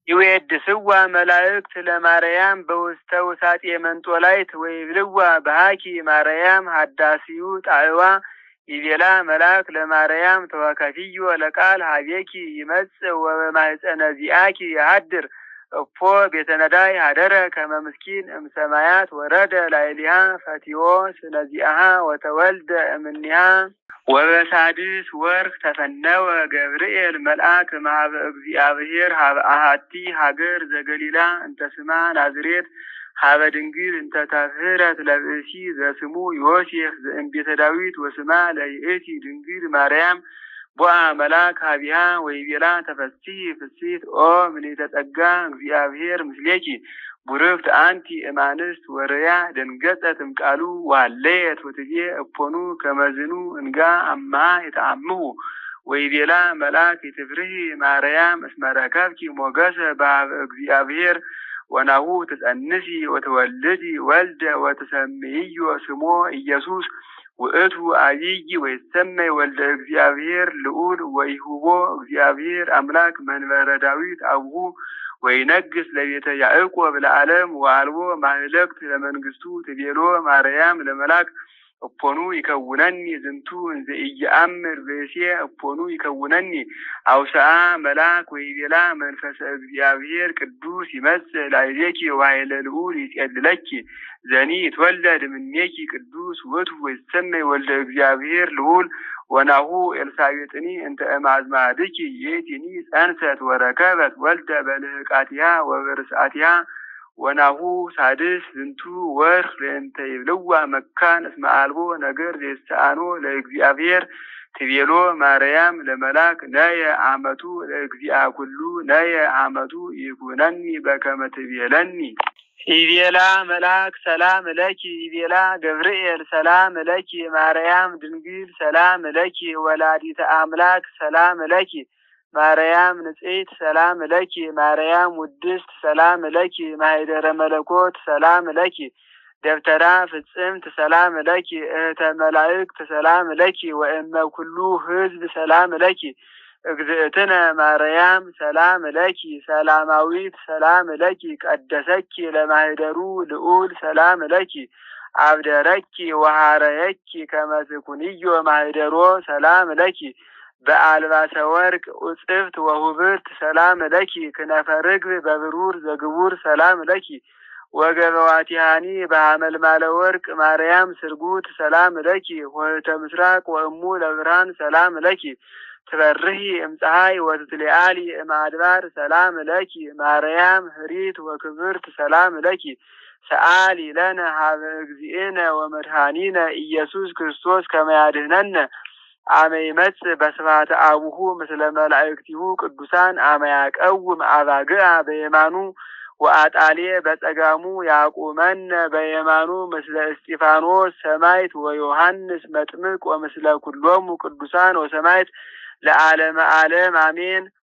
ይዌድስዋ መላእክት ለማርያም በውስተ ውሳጤ መንጦላይት ወይብልዋ በሃኪ ማርያም ሀዳሲዩ ጣዕዋ ይቤላ መልአክ ለማርያም ተወከፊዮ ለቃል ሀቤኪ ይመጽእ ወበማኅፀነ ዚአኪ ያድር እፎ ቤተ ነዳይ ሀደረ ከመ ምስኪን እምሰማያት ወረደ ላዕሌሃ ፈቲዮ ስነዚአሃ ወተወልደ እምኔሃ። ወበሳድስ ወርኅ ተፈነወ ገብርኤል መልአክ እምኀበ እግዚአብሔር ሀበ አሐቲ ሀገር ዘገሊላ እንተ ስማ ናዝሬት ሀበ ድንግል እንተ ተፍህረት ለብእሲ ዘስሙ ዮሴፍ ዘእምቤተ ዳዊት ወስማ ለይእቲ ድንግል ማርያም። ቦአ መልአክ ሀቢሃ ወይቤላ ተፈሥሒ ፍሥሕት ኦ ምልዕተ ጸጋ እግዚአብሔር ምስሌኪ ቡርክት አንቲ እማንስት ወርያ ደንገጸት እምቃሉ ወሀለየት ወትቤ እፎኑ ከመዝኑ እንጋ አማ የተአምሁ። ወይቤላ መልአክ ይትፍርሂ ማርያም እስመ ረከብኪ ሞገሰ በኀበ እግዚአብሔር ወናሁ ትጸንሲ ወትወልዲ ወልደ ወትሰምይዮ ስሞ ኢየሱስ ውእቱ አቢይ ወይሰመይ ወልደ እግዚአብሔር ልዑል ወይሁቦ እግዚአብሔር አምላክ መንበረ ዳዊት አቡሁ ወይነግስ ለቤተ ያዕቆብ ለዓለም ወአልቦ ማህለክት ለመንግስቱ። ትቤሎ ማርያም ለመልአክ እፎኑ ይከውነኒ ዝንቱ እንዘ ኢየአምር ብእሴ እፎኑ ይከውነኒ። አውስአ መልአክ ወይቤላ መንፈሰ እግዚአብሔር ቅዱስ ይመጽእ ላዕሌኪ ወኃይለ ልዑል ይጼልለኪ ዘኒ ይትወለድ እምኔኪ ቅዱስ ውእቱ ወይሰመይ ወልደ እግዚአብሔር ልዑል። ወናሁ ኤልሳቤጥኒ እንተ እምአዝማድኪ ይእቲኒ ጸንሰት ወረከበት ወልደ በልህቃቲሃ ወበርስአቲሃ። ወናሁ ሳድስ ዝንቱ ወርኅ ለእንተ ይብልዋ መካን እስመ አልቦ ነገር ዘየስተአኖ ለእግዚአብሔር። ትቤሎ ማርያም ለመልአክ ነየ አመቱ ለእግዚአ ኩሉ ነየ አመቱ ይኩነኒ በከመ ትቤለኒ። ይቤላ መልአክ ሰላም ለኪ ይቤላ ገብርኤል ሰላም ለኪ ማርያም ድንግል ሰላም ለኪ ወላዲተ አምላክ ሰላም ለኪ ማርያም ንጽሕት ሰላም ለኪ ማርያም ውድስት ሰላም ለኪ ማኅደረ መለኮት ሰላም ለኪ ደብተራ ፍጽምት ሰላም ለኪ እህተ መላእክት ሰላም ለኪ ወእመ ኩሉ ሕዝብ ሰላም ለኪ እግዝእትነ ማርያም ሰላም ለኪ ሰላማዊት ሰላም ለኪ ቀደሰኪ ለማኅደሩ ልዑል ሰላም ለኪ አብደረኪ ወሐረየኪ ከመ ትኩንዮ ማኅደሮ ሰላም ለኪ በአልባሰ ወርቅ ውጽፍት ወሁብርት ሰላም ለኪ ክነፈ ርግብ በብሩር ዘግቡር ሰላም ለኪ ወገበዋቲሃኒ በሐመልማለ ወርቅ ማርያም ስርጉት ሰላም ለኪ ኆኅተ ምስራቅ ወእሙ ለብርሃን ሰላም ለኪ ትበርሂ እምፀሐይ ወትትሊዓሊ እምአድባር ሰላም ለኪ ማርያም ህሪት ወክብርት ሰላም ለኪ ሰአሊ ለነ ሀበ እግዚእነ ወመድኃኒነ ኢየሱስ ክርስቶስ ከመ ያድኅነነ አመ ይመጽእ በስብሐተ አቡሁ ምስለ መላእክቲሁ ቅዱሳን አመ ያቀውም አባግዓ በየማኑ ወአጣሌ በጸጋሙ ያቁመነ በየማኑ ምስለ እስጢፋኖስ ሰማዕት ወዮሐንስ መጥምቅ ወምስለ ኩሎሙ ቅዱሳን ወሰማዕት ለዓለመ ዓለም አሜን።